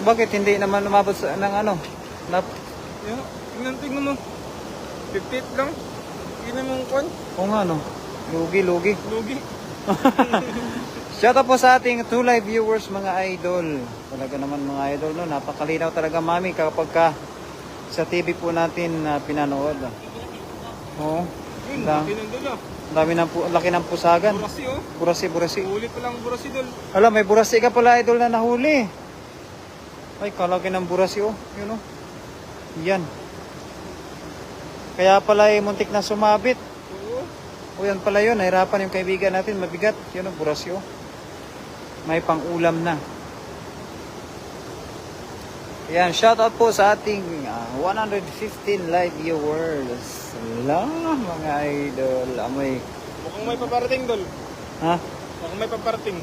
Bakit hindi naman umabot sa, ng ano? Na, Yan, tingnan mo. 58 lang. Tingnan mo kung kung ano? Lugi. lugi. Shout out po sa ating 2 live viewers mga idol. Talaga naman mga idol no, napakalinaw talaga mami kapag ka sa TV po natin pinanood. Oo. Yun, Da- pinandala. Dami ng laki ng pusagan. Burasi oh. Burasi. Huli pa lang burasi dol. Alam, may burasi ka pala idol na nahuli. Ay, kalaki ng burasi oh. Yun oh. Yan. Kaya pala muntik na sumabit. Oo. O yan pala yun, nahirapan yung kaibigan natin, mabigat. Yun o, burasyo. May pang-ulam na. Yan, shoutout po sa ating 115 live viewers. Salamat mga idol. Amoy. Mukhang may paparating dol. Ha? Mukhang may paparating.